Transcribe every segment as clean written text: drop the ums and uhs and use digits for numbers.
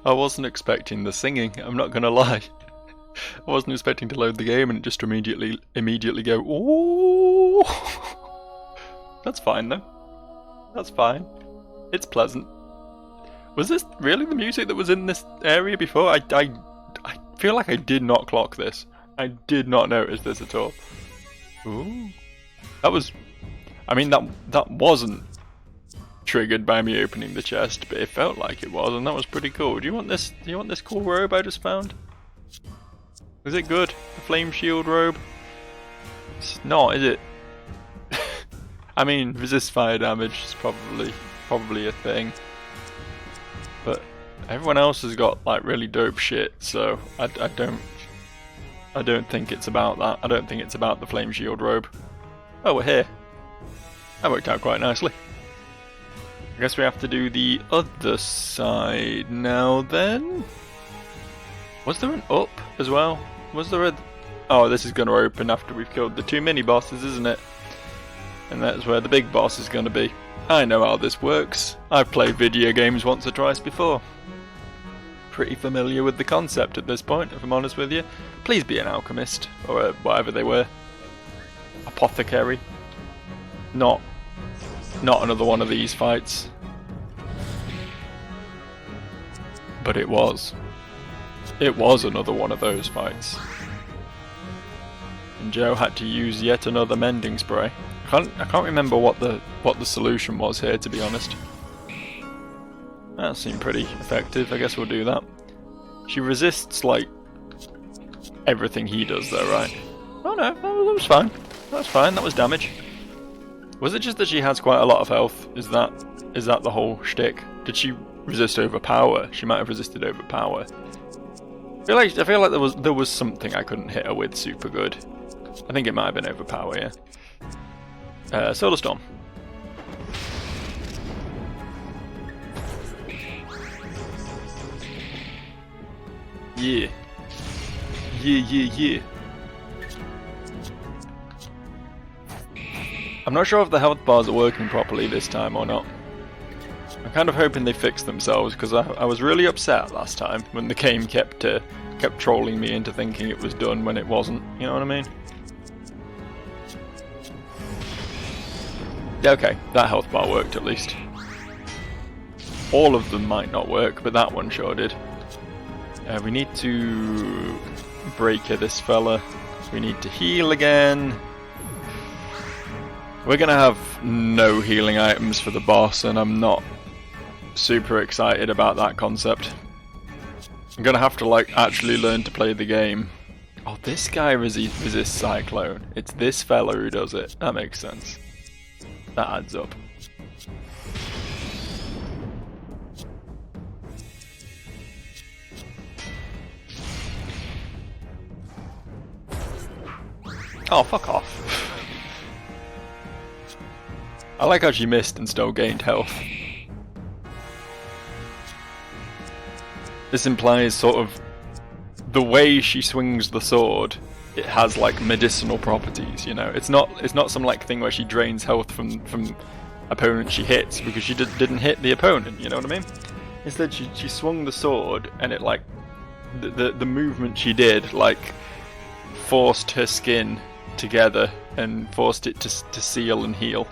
I wasn't expecting the singing, I'm not gonna lie. I wasn't expecting to load the game and just immediately go, ooh. That's fine though. That's fine. It's pleasant. Was this really the music that was in this area before? I feel like I did not clock this. I did not notice this at all. Ooh. That was... I mean, that wasn't triggered by me opening the chest, but it felt like it was, and that was pretty cool. Do you want this cool robe I just found? Is it good? The flame shield robe? It's not, is it? I mean, resist fire damage is probably a thing. But everyone else has got like really dope shit, so I don't think it's about that. I don't think it's about the flame shield robe. Oh, we're here. That worked out quite nicely. I guess we have to do the other side now then. Was there an up as well? Was there a... Oh, this is going to open after we've killed the 2 mini-bosses, isn't it? And that's where the big boss is going to be. I know how this works. I've played video games once or twice before. Pretty familiar with the concept at this point, if I'm honest with you. Please be an alchemist, or whatever they were. Apothecary. Not another one of these fights. But it was. It was another one of those fights. And Joe had to use yet another mending spray. I can't remember what the solution was here, to be honest. That seemed pretty effective. I guess we'll do that. She resists like everything he does, though, right? Oh no, that was fine. That's fine. That was damage. Was it just that she has quite a lot of health? Is that the whole shtick? Did she resist overpower? She might have resisted overpower. I feel like there was something I couldn't hit her with super good. I think it might have been overpower, yeah. Solar Storm. Yeah. Yeah. I'm not sure if the health bars are working properly this time or not. I'm kind of hoping they fix themselves, because I was really upset last time when the game kept trolling me into thinking it was done when it wasn't. You know what I mean? Okay, that health bar worked at least. All of them might not work, but that one sure did. We need to break this fella. We need to heal again. We're gonna have no healing items for the boss, and I'm not super excited about that concept. I'm gonna have to like actually learn to play the game. Oh, this guy resists Cyclone. It's this fella who does it. That makes sense. That adds up. Oh, fuck off. I like how she missed and still gained health. This implies sort of the way she swings the sword. It has like medicinal properties, you know. It's not some like thing where she drains health from opponents she hits because she didn't hit the opponent. You know what I mean? Instead, she swung the sword and it like the movement she did like forced her skin together and forced it to seal and heal.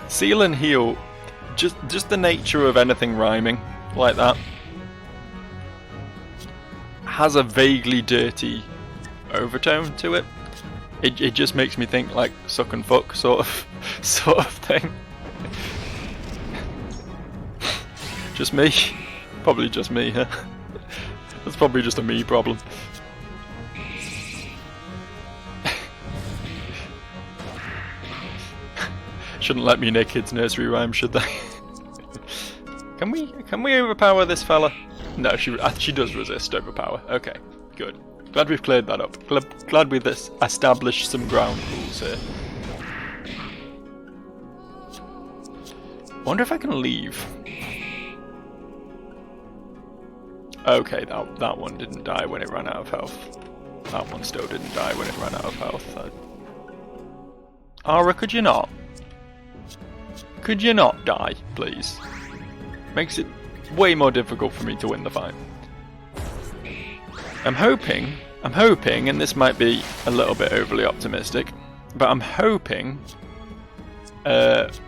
Seal and heal. Just the nature of anything rhyming like that has a vaguely dirty overtone to it. It just makes me think like suck and fuck sort of thing. Just me? Probably just me, huh? That's probably just a me problem. Shouldn't let me nick kids' nursery rhyme, should they? Can we overpower this fella? No, she does resist overpower. Okay, good. Glad we've cleared that up. Glad we've established some ground rules here. Wonder if I can leave. Okay, that one didn't die when it ran out of health. That one still didn't die when it ran out of health. Ara, could you not? Could you not die, please? Makes it way more difficult for me to win the fight. I'm hoping, and this might be a little bit overly optimistic, but I'm hoping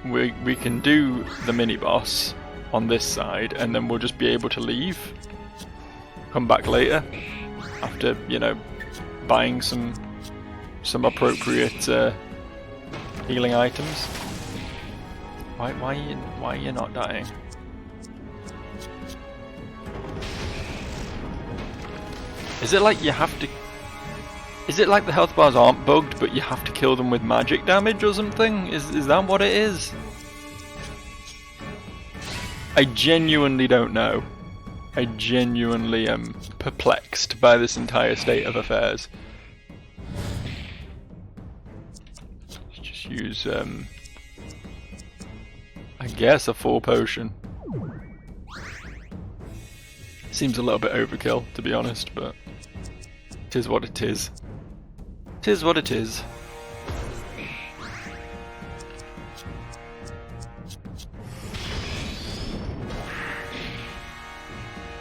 we can do the mini-boss on this side, and then we'll just be able to leave. Come back later, after, you know, buying some appropriate healing items. Why are you not dying? Is it like you have to... Is it like the health bars aren't bugged, but you have to kill them with magic damage or something? Is that what it is? I genuinely don't know. I genuinely am perplexed by this entire state of affairs. Let's just use, I guess a full potion. Seems a little bit overkill, to be honest, but it is what it is. It is what it is.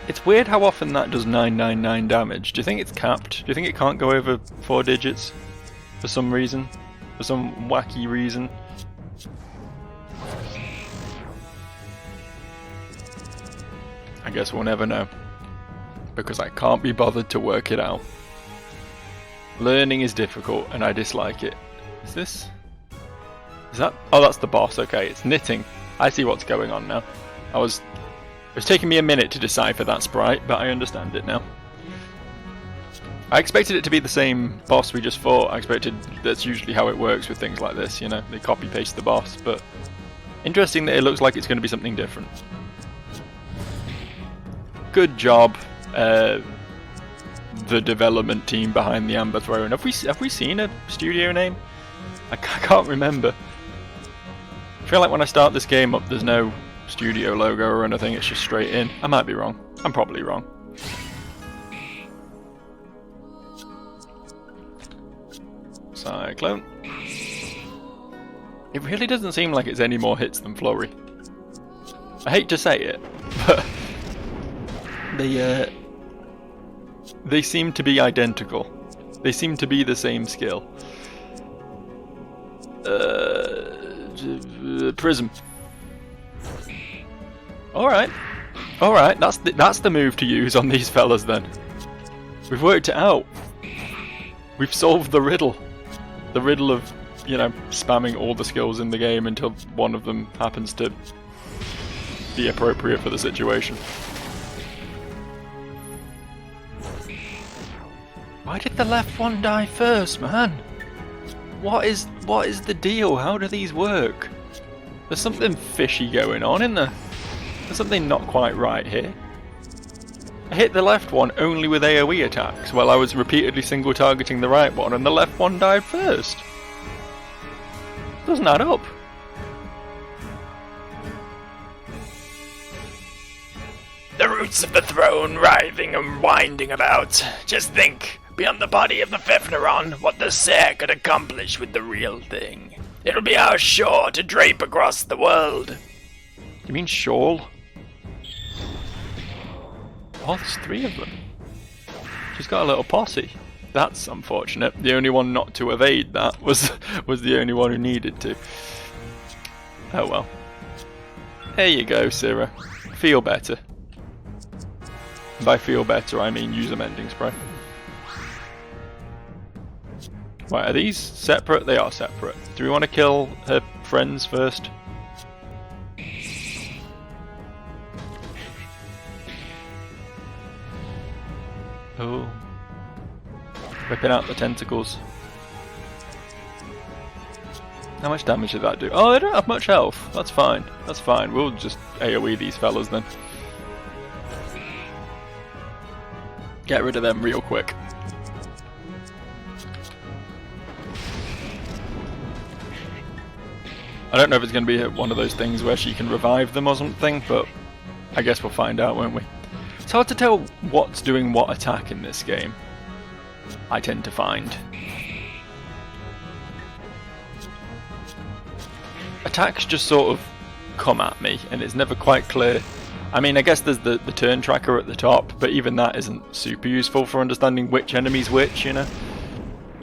It's weird how often that does 999 damage. Do you think it's capped? Do you think it can't go over 4 digits? For some reason? For some wacky reason? I guess we'll never know. Because I can't be bothered to work it out. Learning is difficult and I dislike it. Is this? Is that? Oh, that's the boss. Okay, it's knitting. I see what's going on now. It was taking me a minute to decipher that sprite, but I understand it now. I expected it to be the same boss we just fought. I expected that's usually how it works with things like this, you know, they copy paste the boss, but interesting that it looks like it's going to be something different. Good job, the development team behind the Amber Throne. Have we seen a studio name? I can't remember. I feel like when I start this game up, there's no studio logo or anything, it's just straight in. I might be wrong. I'm probably wrong. Cyclone. It really doesn't seem like it's any more hits than Flurry. I hate to say it, but they seem to be identical. They seem to be the same skill. Prism. Alright, that's the move to use on these fellas then. We've worked it out. We've solved the riddle. The riddle of, you know, spamming all the skills in the game until one of them happens to be appropriate for the situation. Why did the left one die first, man? What is the deal? How do these work? There's something fishy going on, isn't there? There's something not quite right here. I hit the left one only with AoE attacks while I was repeatedly single targeting the right one, and the left one died first. Doesn't add up. The roots of the throne writhing and winding about. Just think, beyond the body of the fifth neuron, what the Seer could accomplish with the real thing. It'll be our shore to drape across the world. You mean shawl? Oh, there's 3 of them. She's got a little posse. That's unfortunate. The only one not to evade that was the only one who needed to. Oh well. There you go, Syrah. Feel better. By feel better, I mean use a mending spray. Right, are these separate? They are separate. Do we want to kill her friends first? Oh. Ripping out the tentacles. How much damage did that do? Oh, they don't have much health. That's fine. That's fine. We'll just AoE these fellas then. Get rid of them real quick. I don't know if it's going to be one of those things where she can revive them or something, but I guess we'll find out, won't we? It's hard to tell what's doing what attack in this game, I tend to find. Attacks just sort of come at me, and it's never quite clear I mean, I guess there's the turn tracker at the top, but even that isn't super useful for understanding which enemy's which, you know?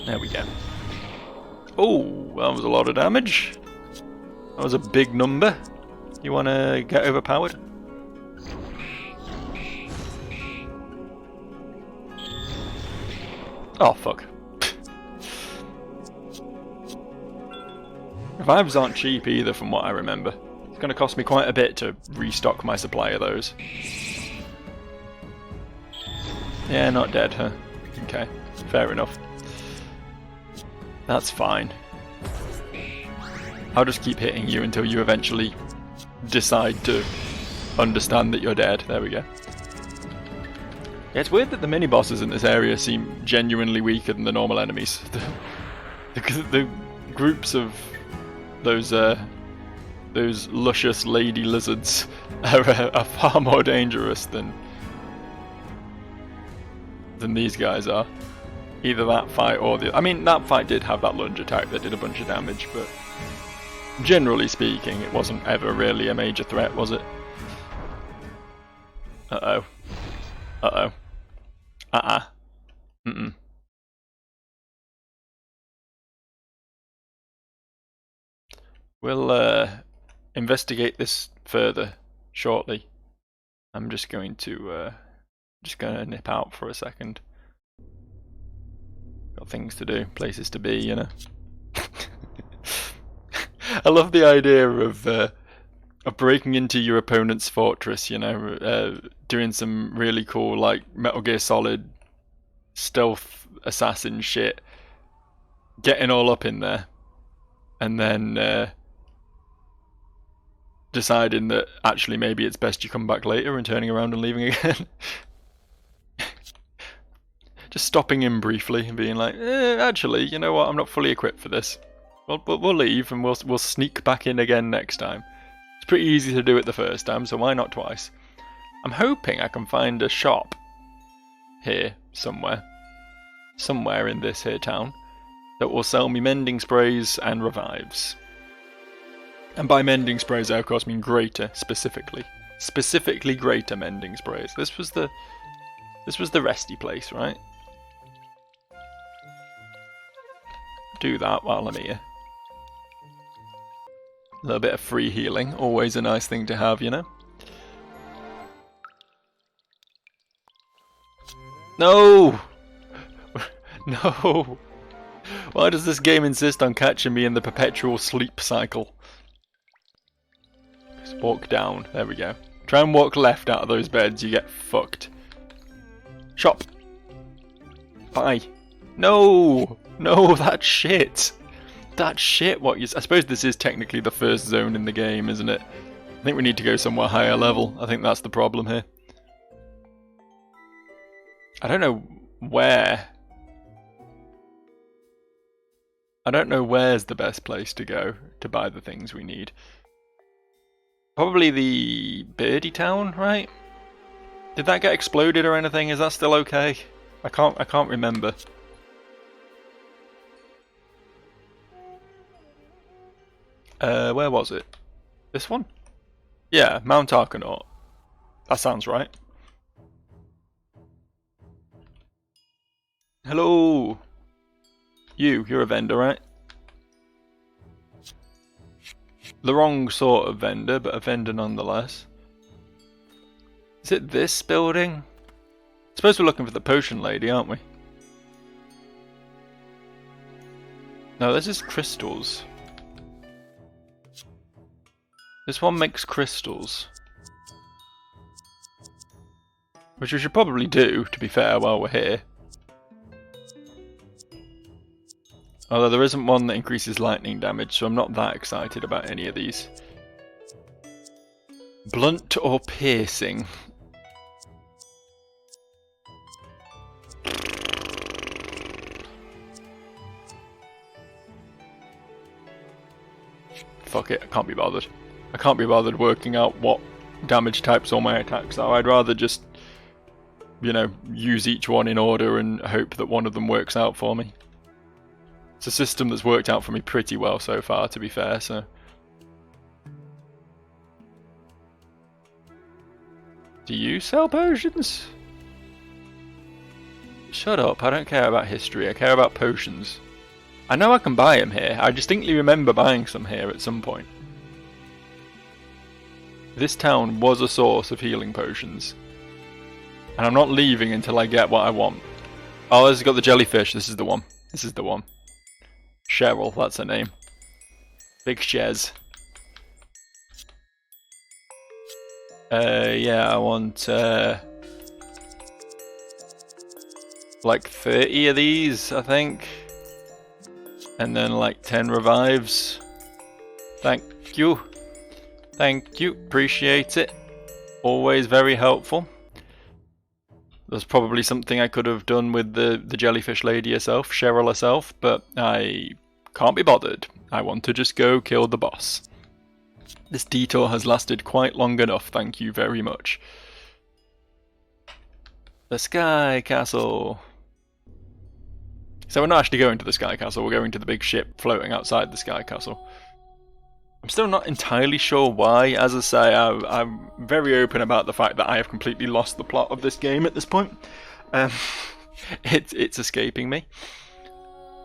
There we go. Oh, that was a lot of damage. That was a big number. You want to get overpowered? Oh, fuck. Revives aren't cheap either, from what I remember. It's going to cost me quite a bit to restock my supply of those. Yeah, not dead, huh? Okay, fair enough. That's fine. I'll just keep hitting you until you eventually decide to understand that you're dead. There we go. Yeah, it's weird that the mini-bosses in this area seem genuinely weaker than the normal enemies. The groups of those luscious lady lizards are far more dangerous than these guys are. Either that fight or the... I mean, that fight did have that lunge attack that did a bunch of damage, but generally speaking, it wasn't ever really a major threat, was it? Uh-oh. Uh-oh. Mm-mm. We'll investigate this further shortly. I'm just going to nip out for a second. Got things to do, places to be, you know. I love the idea of breaking into your opponent's fortress, you know, doing some really cool, like, Metal Gear Solid stealth assassin shit, getting all up in there, and then deciding that actually maybe it's best you come back later and turning around and leaving again. Just stopping him briefly and being like, actually, you know what, I'm not fully equipped for this. We'll leave and we'll sneak back in again next time. It's pretty easy to do it the first time, so why not twice? I'm hoping I can find a shop here somewhere in this here town that will sell me mending sprays and revives. And by mending sprays I of course mean greater, specifically greater mending sprays. This was the resty place, right? Do that while I'm here. A little bit of free healing, always a nice thing to have, you know? No! No! Why does this game insist on catching me in the perpetual sleep cycle? Just walk down, there we go. Try and walk left out of those beds, you get fucked. Shop! Bye! No! No, that's shit! That's shit, what you... I suppose this is technically the first zone in the game, isn't it? I think we need to go somewhere higher level. I think that's the problem here. I don't know where. I don't know where's the best place to go to buy the things we need. Probably the Birdie Town, right? Did that get exploded or anything? Is that still okay? I can't remember. Where was it? This one? Yeah, Mount Arcanaut. That sounds right. Hello! You're a vendor, right? The wrong sort of vendor, but a vendor nonetheless. Is it this building? I suppose we're looking for the potion lady, aren't we? No, this is crystals. This one makes crystals. Which we should probably do, to be fair, while we're here. Although there isn't one that increases lightning damage, so I'm not that excited about any of these. Blunt or piercing? Fuck it, I can't be bothered. I can't be bothered working out what damage types all my attacks are. I'd rather just, you know, use each one in order and hope that one of them works out for me. It's a system that's worked out for me pretty well so far, to be fair, so... Do you sell potions? Shut up, I don't care about history, I care about potions. I know I can buy them here, I distinctly remember buying some here at some point. This town was a source of healing potions. And I'm not leaving until I get what I want. Oh, this has got the jellyfish, this is the one. This is the one. Cheryl, that's her name. Big Shez. Yeah, I want, like 30 of these, I think. And then like 10 revives. Thank you. Thank you, appreciate it. Always very helpful. There's probably something I could have done with the jellyfish lady herself, Cheryl herself, but I can't be bothered. I want to just go kill the boss. This detour has lasted quite long enough, thank you very much. The Sky Castle. So we're not actually going to the Sky Castle, we're going to the big ship floating outside the Sky Castle. I'm still not entirely sure why. As I say, I'm very open about the fact that I have completely lost the plot of this game at this point. It's escaping me.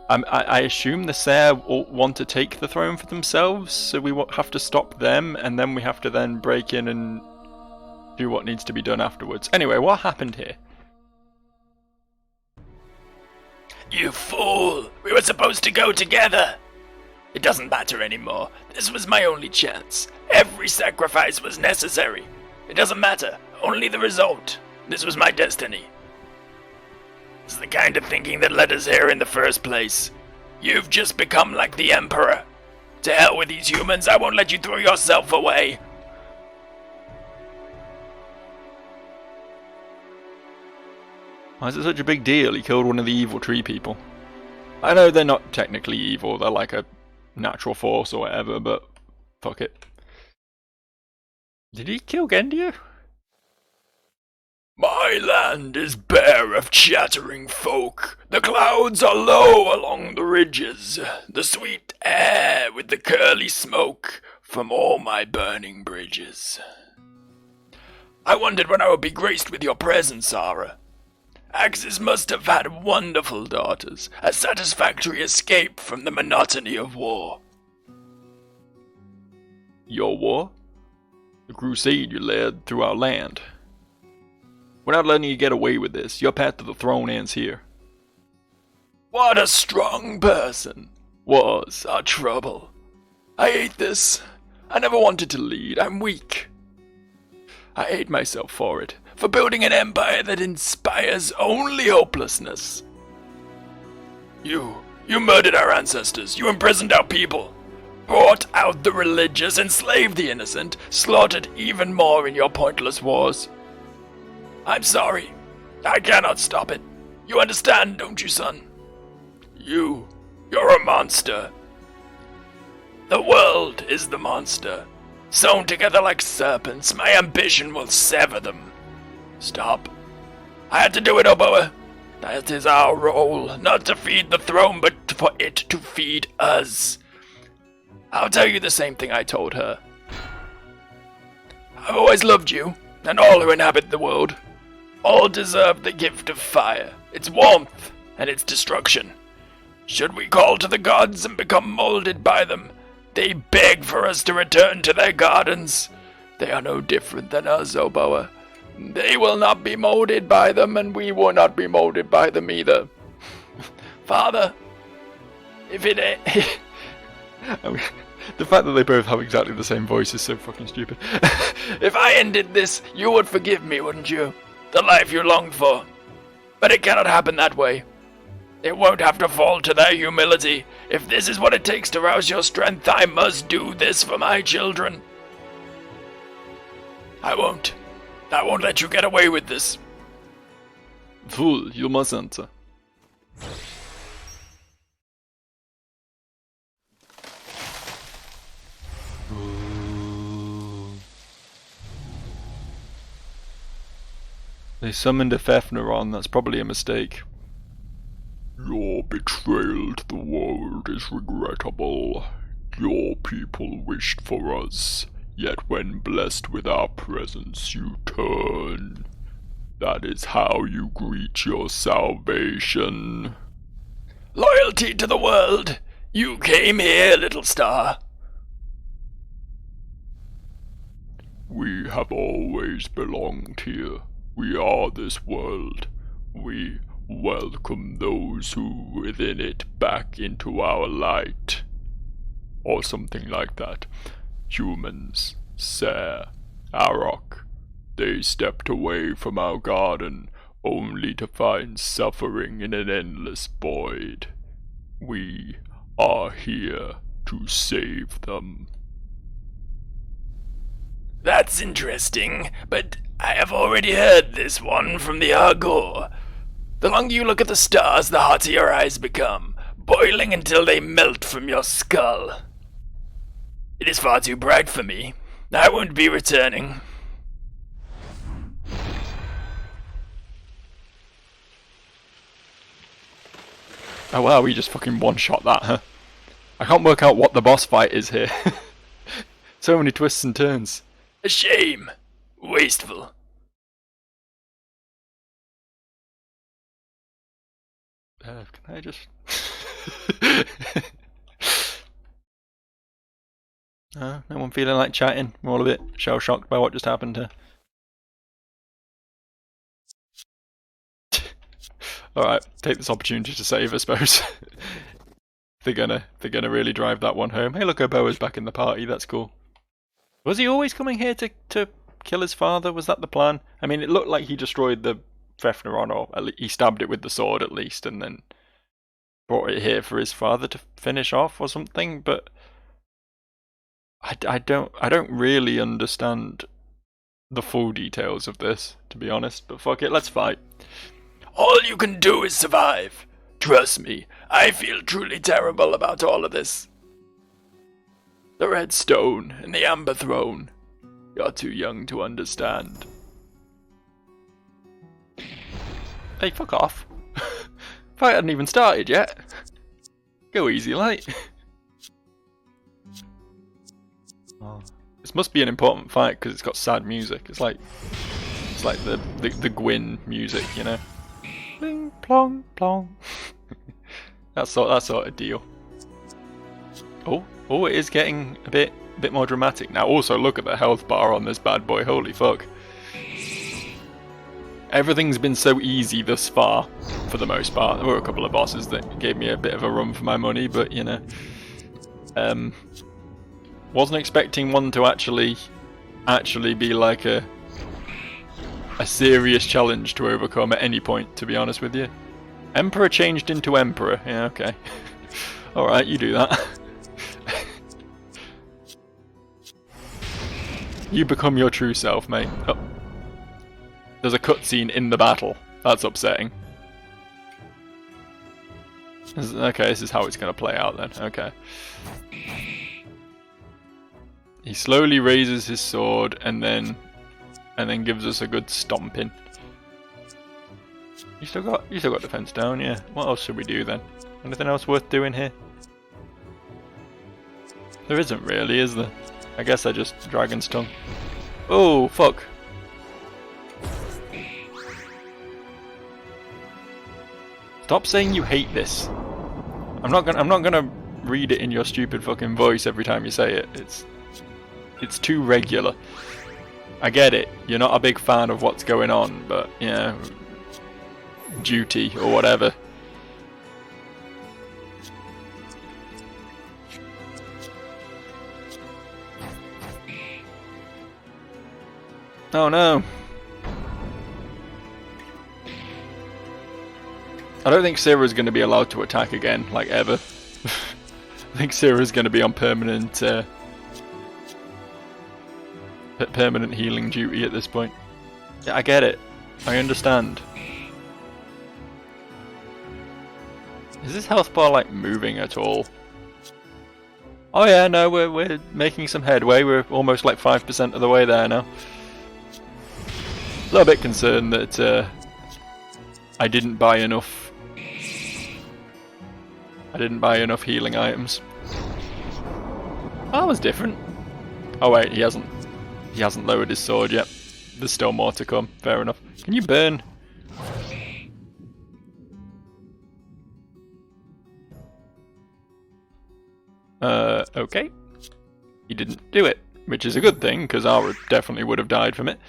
I assume the Sere want to take the throne for themselves, so we have to stop them, and then we have to then break in and do what needs to be done afterwards. Anyway, what happened here? You fool! We were supposed to go together! It doesn't matter anymore. This was my only chance. Every sacrifice was necessary. It doesn't matter. Only the result. This was my destiny. It's the kind of thinking that led us here in the first place. You've just become like the Emperor. To hell with these humans, I won't let you throw yourself away. Why is it such a big deal? He killed one of the evil tree people. I know they're not technically evil, they're like a natural force or whatever, but fuck it. Did he kill Gendio? My land is bare of chattering folk. The clouds are low along the ridges. The sweet air with the curly smoke from all my burning bridges. I wondered when I would be graced with your presence, Sarah. Axes must have had wonderful daughters, a satisfactory escape from the monotony of war. Your war? The crusade you led through our land. We're not letting you get away with this. Your path to the throne ends here. What a strong person was our trouble. I hate this. I never wanted to lead. I'm weak. I hate myself for it. For building an empire that inspires only hopelessness. You murdered our ancestors, you imprisoned our people, brought out the religious, enslaved the innocent, slaughtered even more in your pointless wars. I'm sorry, I cannot stop it. You understand, don't you, son? You're a monster. The world is the monster. Sewn together like serpents, my ambition will sever them. Stop. I had to do it, Oboe. That is our role, not to feed the throne, but for it to feed us. I'll tell you the same thing I told her. I've always loved you, and all who inhabit the world. All deserve the gift of fire, its warmth, and its destruction. Should we call to the gods and become molded by them, they beg for us to return to their gardens. They are no different than us, Oboe. They will not be molded by them, and we will not be molded by them either. Father, if it ain't... I mean, the fact that they both have exactly the same voice is so fucking stupid. If I ended this, you would forgive me, wouldn't you? The life you longed for. But it cannot happen that way. It won't have to fall to their humility. If this is what it takes to rouse your strength, I must do this for my children. I won't let you get away with this. Fool, you mustn't. They summoned a Fefneron, that's probably a mistake. Your betrayal to the world is regrettable. Your people wished for us. yet when blessed with our presence you turn. That is how you greet your salvation. Loyalty to the world! You came here, little star. We have always belonged here. We are this world. We welcome those who within it back into our light. Or something like that. Humans, Ser, Arok, they stepped away from our garden only to find suffering in an endless void. We are here to save them. That's interesting, but I have already heard this one from the Argor. The longer you look at the stars, the hotter your eyes become, boiling until they melt from your skull. It is far too bright for me. I won't be returning. Oh wow, we just fucking one-shot that, huh? I can't work out what the boss fight is here. So many twists and turns. A shame. Wasteful. Can I just... No one feeling like chatting? We're all a bit shell-shocked by what just happened here. Alright, take this opportunity to save, I suppose. They're gonna really drive that one home. Hey look, Oboa's back in the party, that's cool. Was he always coming here to kill his father? Was that the plan? I mean, it looked like he destroyed the Fefneron, or he stabbed it with the sword at least, and then brought it here for his father to finish off or something, but I don't really understand the full details of this, to be honest, but fuck it, let's fight. All you can do is survive. Trust me, I feel truly terrible about all of this. The Red Stone and the Amber Throne. You're too young to understand. Hey, fuck off. Fight hadn't even started yet. Go easy, like. Oh. This must be an important fight because it's got sad music. It's like the Gwyn music, you know. Bling plong plong. that sort of deal. Oh, it is getting a bit more dramatic now. Also, look at the health bar on this bad boy. Holy fuck. Everything's been so easy thus far, for the most part. There were a couple of bosses that gave me a bit of a run for my money, but you know. Wasn't expecting one to actually be like a serious challenge to overcome at any point, to be honest with you. Emperor changed into Emperor. Yeah, okay. Alright, you do that. You become your true self, mate. Oh. There's a cutscene in the battle. That's upsetting. Okay, this is how it's going to play out then. Okay. He slowly raises his sword and then gives us a good stomping. You still got defense down, yeah. What else should we do then? Anything else worth doing here? There isn't really, is there? I guess I just Dragon's Tongue. Oh fuck! Stop saying you hate this. I'm not gonna read it in your stupid fucking voice every time you say it. It's too regular. I get it. You're not a big fan of what's going on, but you know, duty or whatever. Oh no. I don't think Syrah's going to be allowed to attack again, like ever. I think Syrah's going to be on permanent healing duty at this point. Yeah, I get it. I understand. Is this health bar like moving at all? Oh yeah, no, we're making some headway. We're almost like 5% of the way there now. A little bit concerned that I didn't buy enough healing items. Oh, that was different. Oh wait, he hasn't lowered his sword yet. There's still more to come. Fair enough. Can you burn? Okay. He didn't do it, which is a good thing, because Ara definitely would have died from it.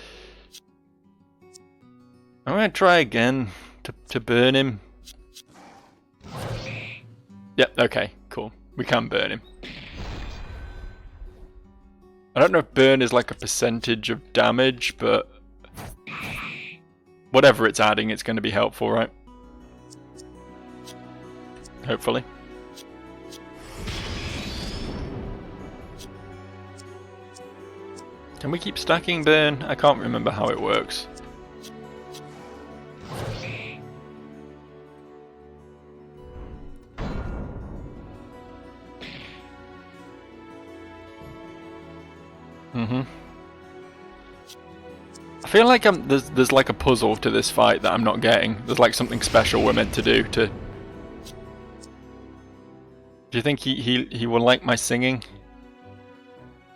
I'm gonna try again to burn him. Yep, okay, cool. We can burn him. I don't know if burn is like a percentage of damage, but whatever it's adding, it's going to be helpful, right? Hopefully. Can we keep stacking burn? I can't remember how it works. I feel like there's like a puzzle to this fight that I'm not getting. There's like something special we're meant to do to... Do you think he will like my singing?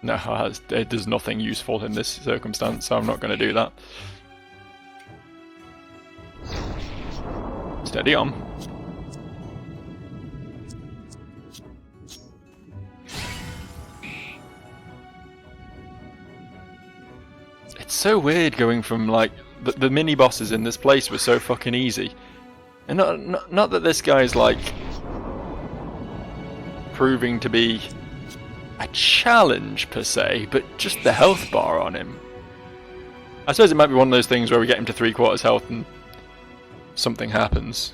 No, there's nothing useful in this circumstance, so I'm not going to do that. Steady on. It's so weird going from like the mini bosses in this place were so fucking easy, and not that this guy's like proving to be a challenge per se, but just the health bar on him. I suppose it might be one of those things where we get him to 3/4 health and something happens.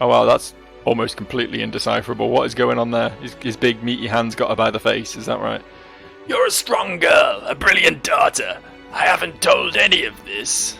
Oh wow, that's almost completely indecipherable. What is going on there? His big meaty hands got her by the face, is that right? You're a strong girl, a brilliant daughter. I haven't told any of this.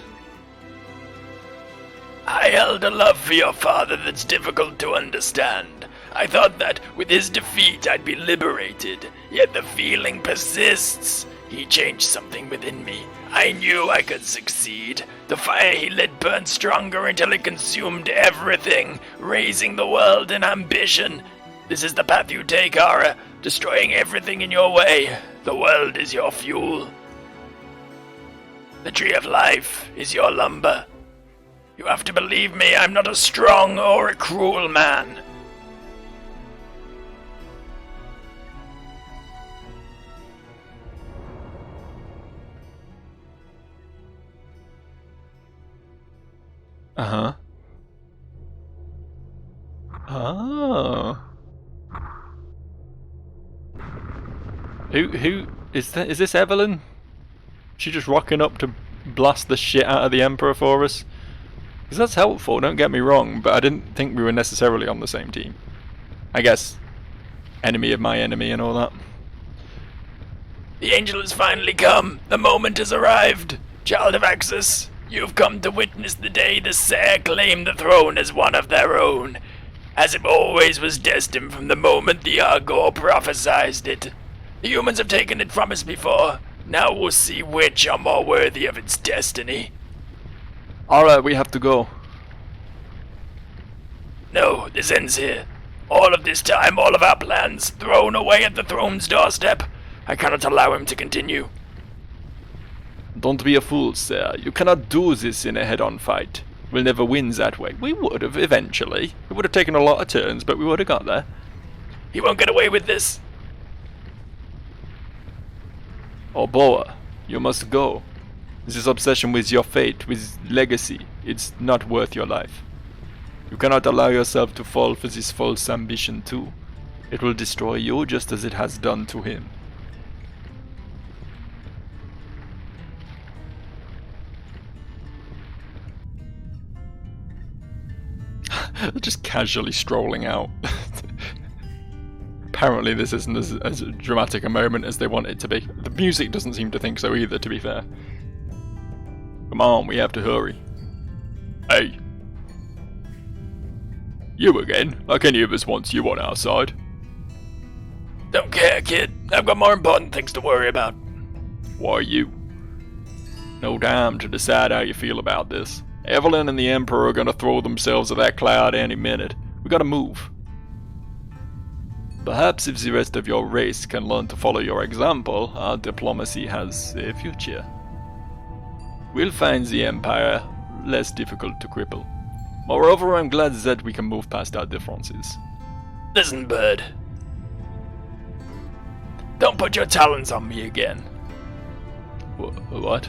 I held a love for your father that's difficult to understand. I thought that with his defeat I'd be liberated, yet the feeling persists. He changed something within me. I knew I could succeed. The fire he lit burned stronger until it consumed everything, raising the world in ambition. This is the path you take, Ara, destroying everything in your way. The world is your fuel. The tree of life is your lumber. You have to believe me, I'm not a strong or a cruel man. Uh-huh. Oh. Who is that? Is this Evelyn? She just rocking up to blast the shit out of the Emperor for us? Because that's helpful, don't get me wrong, but I didn't think we were necessarily on the same team. I guess enemy of my enemy and all that. The angel has finally come. The moment has arrived. Child of Axis, you've come to witness the day the Ser claim the throne as one of their own, as it always was destined from the moment the Argor prophesied it. The humans have taken it from us before. Now we'll see which are more worthy of its destiny. Alright, we have to go. No, this ends here. All of this time, all of our plans, thrown away at the throne's doorstep. I cannot allow him to continue. Don't be a fool, sir. You cannot do this in a head-on fight. We'll never win that way. We would have, eventually. It would have taken a lot of turns, but we would have got there. He won't get away with this. Oh, Boa, you must go. This obsession with your fate, with legacy, it's not worth your life. You cannot allow yourself to fall for this false ambition too. It will destroy you just as it has done to him. Just casually strolling out. Apparently this isn't as dramatic a moment as they want it to be. The music doesn't seem to think so either, to be fair. Come on, we have to hurry. Hey. You again? Like any of us wants you on our side. Don't care, kid. I've got more important things to worry about. Why you? No time to decide how you feel about this. Evelyn and the Emperor are gonna throw themselves at that cloud any minute. We gotta move. Perhaps if the rest of your race can learn to follow your example, our diplomacy has a future. We'll find the Empire less difficult to cripple. Moreover, I'm glad that we can move past our differences. Listen, bird. Don't put your talons on me again. What?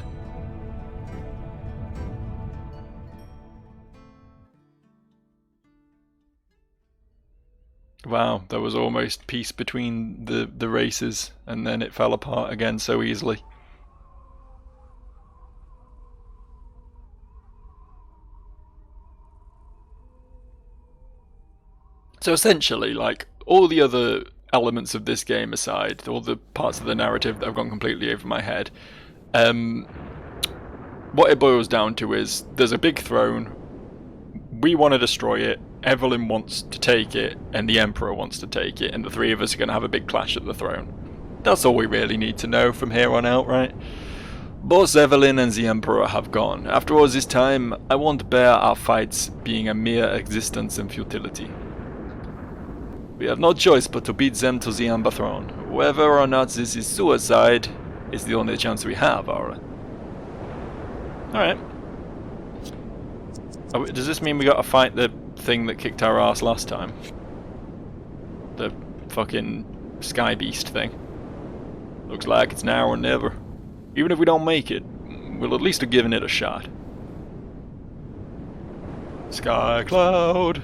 Wow, there was almost peace between the races, and then it fell apart again so easily. So essentially, like, all the other elements of this game aside, all the parts of the narrative that have gone completely over my head, what it boils down to is, there's a big throne, we want to destroy it, Evelyn wants to take it, and the Emperor wants to take it, and the three of us are going to have a big clash at the throne. That's all we really need to know from here on out, right? Both Evelyn and the Emperor have gone. After all this time, I won't bear our fights being a mere existence and futility. We have no choice but to beat them to the Amber Throne. Whether or not this is suicide is the only chance we have, alright? Alright. Does this mean we gotta fight the thing that kicked our ass last time? The fucking Sky Beast thing. Looks like it's now or never. Even if we don't make it, we'll at least have given it a shot. Sky Cloud.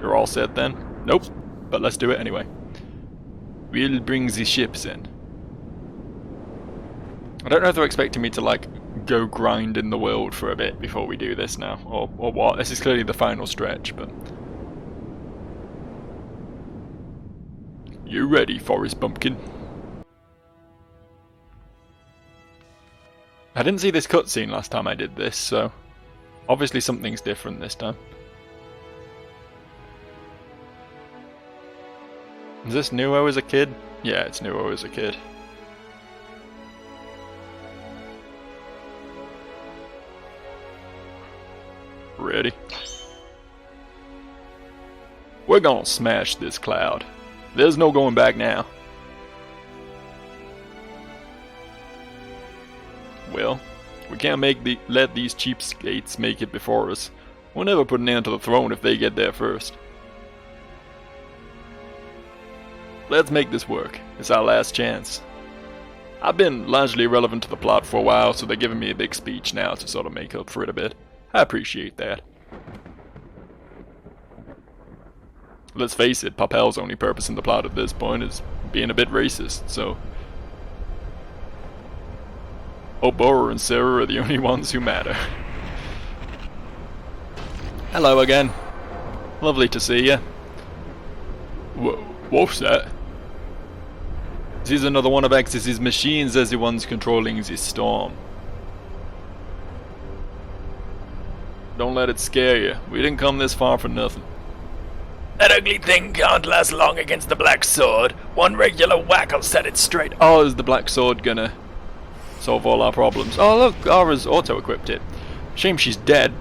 You're all set then? Nope. But let's do it anyway. We'll bring the ships in. I don't know if they're expecting me to, like, go grind in the world for a bit before we do this now, or what. This is clearly the final stretch, but... You ready, Forest Bumpkin? I didn't see this cutscene last time I did this, so... Obviously something's different this time. Is this Nuo as a kid? Yeah, it's Nuo as a kid. Ready? We're gonna smash this cloud. There's no going back now. Well, we can't let these cheapskates make it before us. We'll never put an end to the throne if they get there first. Let's make this work. It's our last chance. I've been largely irrelevant to the plot for a while, so they're giving me a big speech now to sort of make up for it a bit. I appreciate that. Let's face it, Papel's only purpose in the plot at this point is being a bit racist, so... Obora and Sarah are the only ones who matter. Hello again. Lovely to see you. What's that? This is another one of Axis's machines as the ones controlling this storm. Don't let it scare you. We didn't come this far for nothing. That ugly thing can't last long against the Black Sword. One regular whack will set it straight. Oh, is the Black Sword gonna solve all our problems? Oh look, Aura's auto-equipped it. Shame she's dead.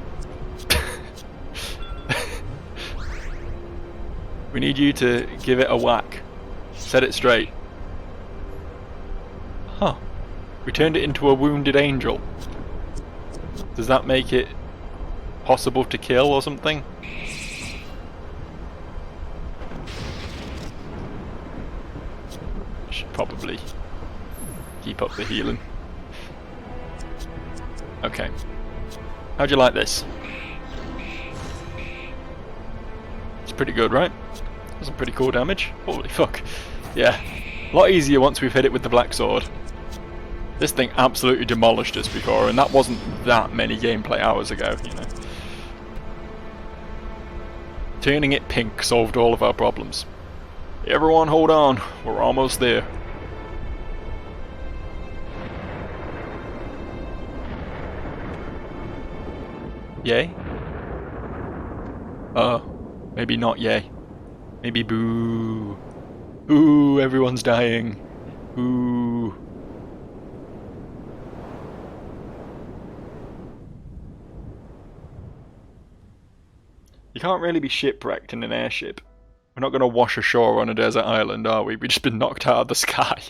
We need you to give it a whack. Set it straight. Huh. We turned it into a wounded angel. Does that make it possible to kill or something? Should probably keep up the healing. Okay. How'd you like this? It's pretty good, right? That's some pretty cool damage. Holy fuck. Yeah. A lot easier once we've hit it with the Black Sword. This thing absolutely demolished us before, and that wasn't that many gameplay hours ago, you know. Turning it pink solved all of our problems. Everyone hold on, we're almost there. Yay? Maybe not yay. Maybe boo. Boo, everyone's dying. Boo. You can't really be shipwrecked in an airship We're not going to wash ashore on a desert island, are we? We've just been knocked out of the sky.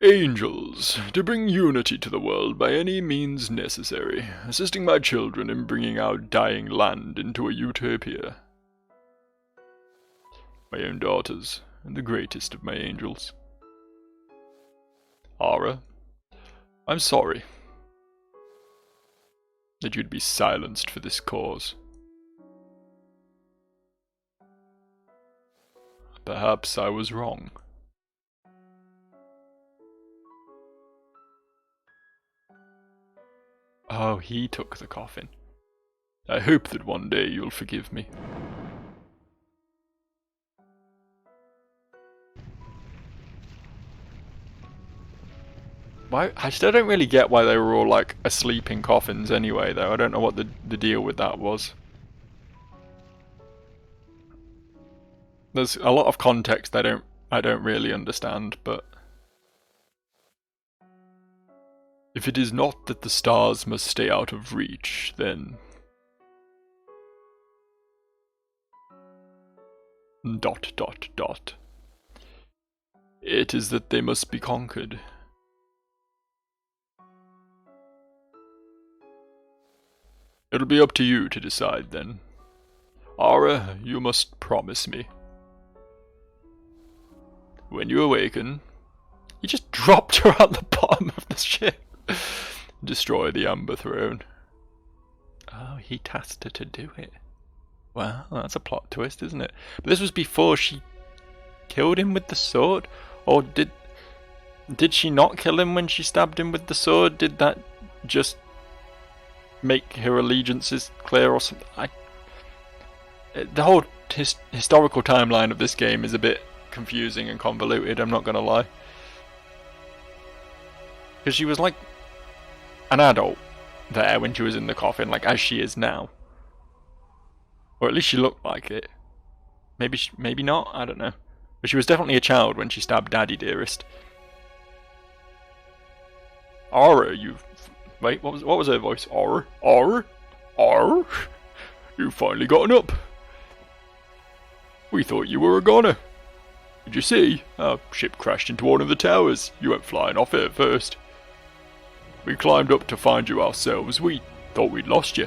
Angels, to bring unity to the world by any means necessary, assisting my children in bringing our dying land into a utopia. My own daughters, and the greatest of my angels. Ara, I'm sorry that you'd be silenced for this cause. Perhaps I was wrong. Oh, he took the coffin. I hope that one day you'll forgive me. Why? I still don't really get why they were all like asleep in coffins anyway, though. I don't know what the deal with that was. There's a lot of context I don't really understand, but if it is not that the stars must stay out of reach, then dot dot dot. It is that they must be conquered. It'll be up to you to decide then. Ara, you must promise me. When you awaken, he just dropped her at the bottom of the ship. Destroy the Amber Throne. Oh, he tasked her to do it. Well, that's a plot twist, isn't it? But this was before she killed him with the sword? Or did she not kill him when she stabbed him with the sword? Did that just make her allegiances clear or something? The whole historical timeline of this game is a bit confusing and convoluted, I'm not gonna lie. Because she was like an adult there when she was in the coffin, like as she is now. Or at least she looked like it. Maybe not, I don't know. But she was definitely a child when she stabbed Daddy Dearest. Ara, wait, what was her voice? Ara? You've finally gotten up. We thought you were a goner. Did you see? Our ship crashed into one of the towers. You went flying off it at first. We climbed up to find you ourselves. We thought we'd lost you.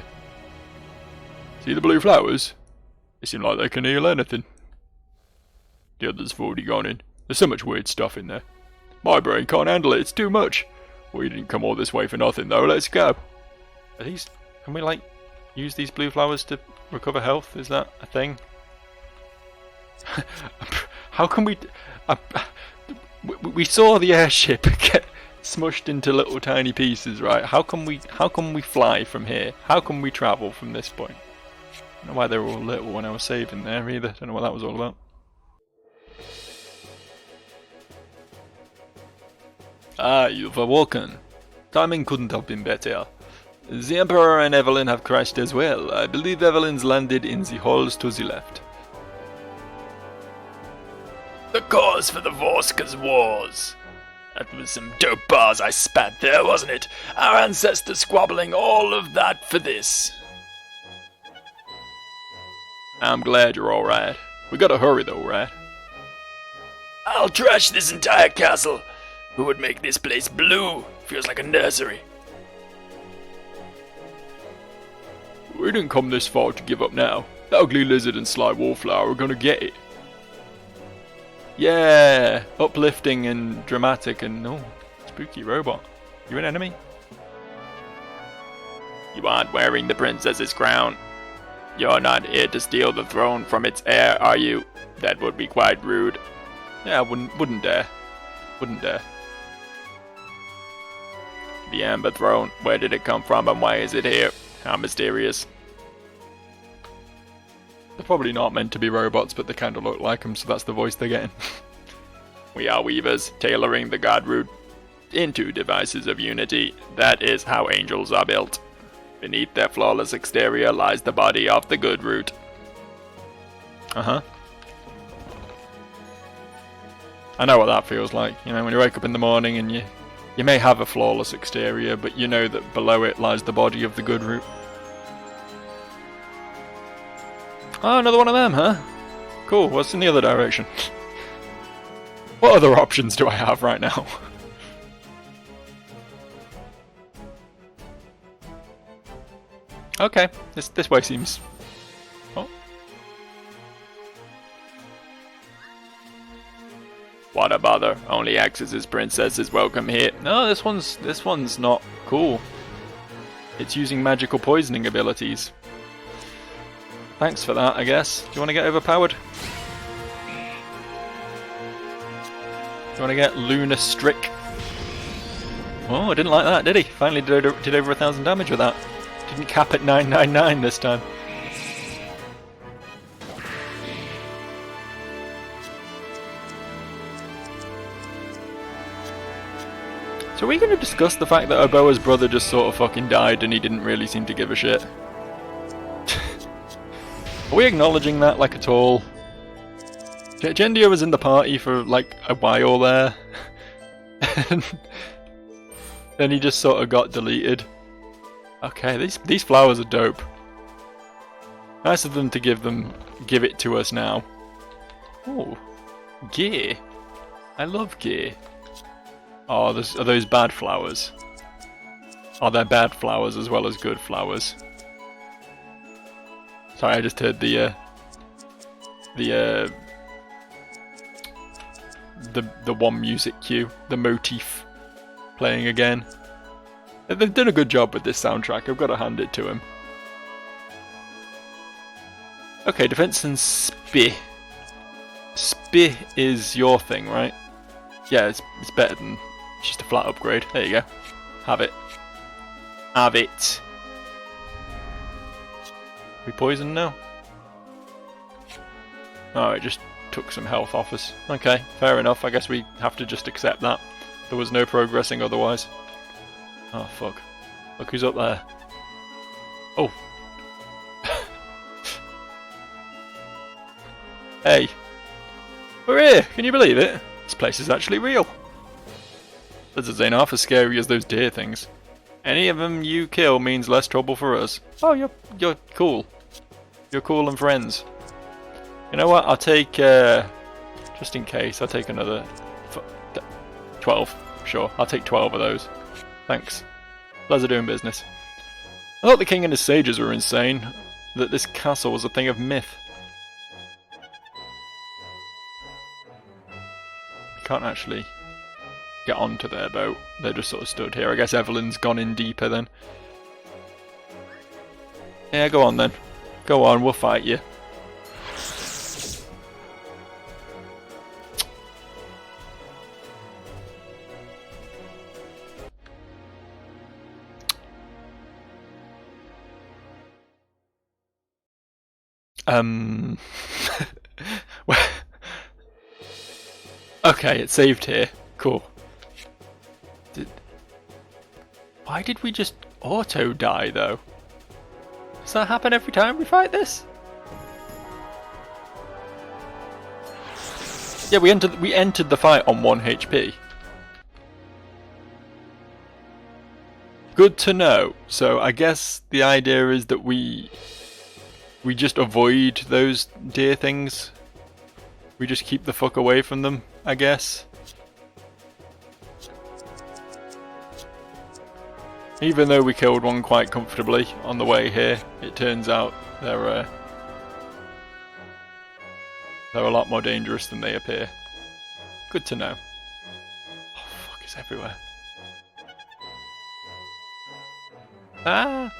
See the blue flowers? They seem like they can heal anything. The others have already gone in. There's so much weird stuff in there. My brain can't handle it. It's too much. We didn't come all this way for nothing, though. Let's go. Can we, like, use these blue flowers to recover health? Is that a thing? How can we... we saw the airship get smushed into little tiny pieces, right? How can we fly from here? How can we travel from this point? I don't know why they were all little when I was saving there either. Don't know what that was all about. Ah, you've awoken. Timing couldn't have been better. The Emperor and Evelyn have crashed as well. I believe Evelyn's landed in the halls to the left. The cause for the Vorska's wars. That was some dope bars I spat there, wasn't it? Our ancestors squabbling all of that for this. I'm glad you're alright. We gotta hurry though, right? I'll trash this entire castle. Who would make this place blue? Feels like a nursery. We didn't come this far to give up now. The ugly lizard and sly wallflower are gonna get it. Yeah, uplifting and dramatic and spooky robot. You an enemy? You aren't wearing the princess's crown. You're not here to steal the throne from its heir, are you? That would be quite rude. Yeah, I wouldn't dare. Wouldn't dare. The Amber Throne, where did it come from and why is it here? How mysterious. They're probably not meant to be robots, but they kind of look like them, so that's the voice they're getting. We are weavers, tailoring the god root into devices of unity. That is how angels are built. Beneath their flawless exterior lies the body of the good root. Uh-huh. I know what that feels like. You know, when you wake up in the morning and you may have a flawless exterior, but you know that below it lies the body of the good root. Oh, another one of them, huh? Cool, what's in the other direction? What other options do I have right now? Okay, this way seems... Oh. What a bother. Only accesses princesses welcome here. No, this one's not cool. It's using magical poisoning abilities. Thanks for that, I guess. Do you want to get overpowered? Do you want to get Lunar Strick? Oh, I didn't like that, did he? Finally did over 1,000 damage with that. Didn't cap at 999 this time. So are we going to discuss the fact that Oboa's brother just sort of fucking died and he didn't really seem to give a shit? Are we acknowledging that, like, at all? Gendio was in the party for, like, a while there. And then he just sort of got deleted. Okay, these flowers are dope. Nice of them to give it to us now. Oh, gear. I love gear. Oh, are those bad flowers? Are there bad flowers as well as good flowers? Sorry, I just heard the one music cue, the motif, playing again. They've done a good job with this soundtrack, I've got to hand it to him. Okay, defense and Spy. Spy is your thing, right? Yeah, it's better than just a flat upgrade. There you go. Have it. Have it. We poisoned now? Oh, it just took some health off us. Okay, fair enough. I guess we have to just accept that. There was no progressing otherwise. Oh, fuck. Look who's up there. Oh. Hey. We're here! Can you believe it? This place is actually real. Lizards ain't half as scary as those deer things. Any of them you kill means less trouble for us. Oh, you're cool. You're cool and friends. You know what? I'll take, just in case, I'll take another 12. Sure, I'll take 12 of those. Thanks. Pleasure doing business. I thought the king and his sages were insane. That this castle was a thing of myth. You can't actually get onto their boat. They just sort of stood here. I guess Evelyn's gone in deeper then. Yeah, go on then. Go on, we'll fight you. Okay, it's saved here. Cool. Why did we just auto die though? Does that happen every time we fight this? Yeah, we entered the fight on 1 HP. Good to know. So I guess the idea is that we just avoid those deer things. We just keep the fuck away from them, I guess. Even though we killed one quite comfortably on the way here, it turns out they're a lot more dangerous than they appear. Good to know. Oh fuck, it's everywhere. Ah!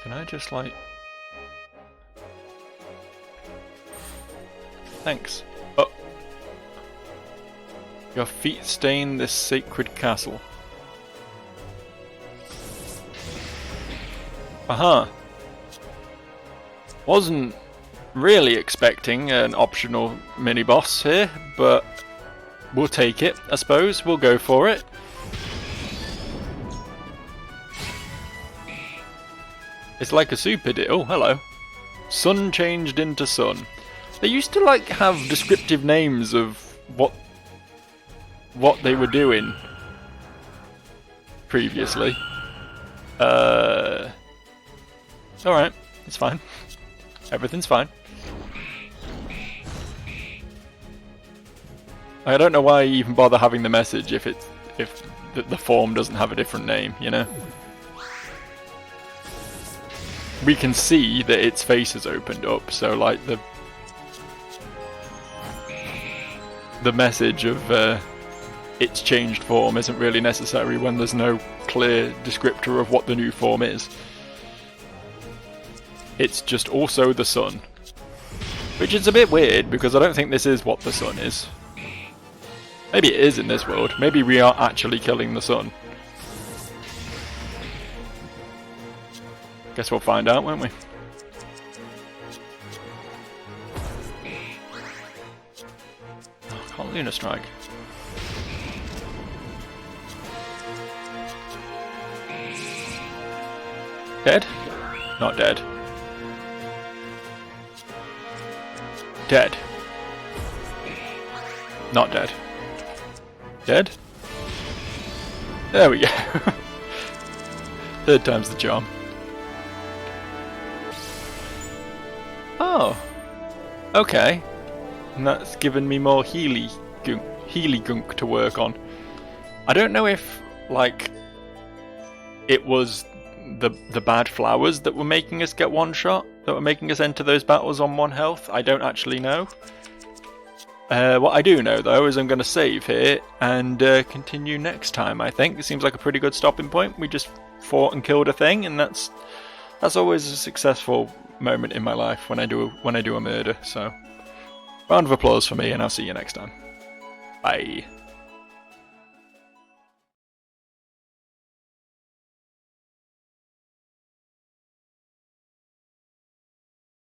Can I just like... Thanks. Oh. Your feet stain this sacred castle. Aha. Wasn't really expecting an optional mini-boss here, but we'll take it, I suppose. We'll go for it. It's like a super deal. Oh, hello. Sun changed into sun. They used to like have descriptive names of what they were doing previously. Alright, it's fine. Everything's fine. I don't know why you even bother having the message if the form doesn't have a different name, you know? We can see that its face has opened up, so like the message of its changed form isn't really necessary when there's no clear descriptor of what the new form is. It's just also the sun. Which is a bit weird, because I don't think this is what the sun is. Maybe it is in this world. Maybe we are actually killing the sun. Guess we'll find out, won't we? Oh, can't Luna Strike. Dead? Not dead. Dead. Not dead. Dead? There we go. Third time's the charm. Oh. Okay. And that's given me more Healy gunk to work on. I don't know if, like, it was the bad flowers that were making us get one shot, that were making us enter those battles on 1 health. I don't actually know. What I do know, though, is I'm going to save here and continue next time, I think. It seems like a pretty good stopping point. We just fought and killed a thing, and that's always a successful moment in my life when I do a murder. So, round of applause for me, and I'll see you next time. Bye.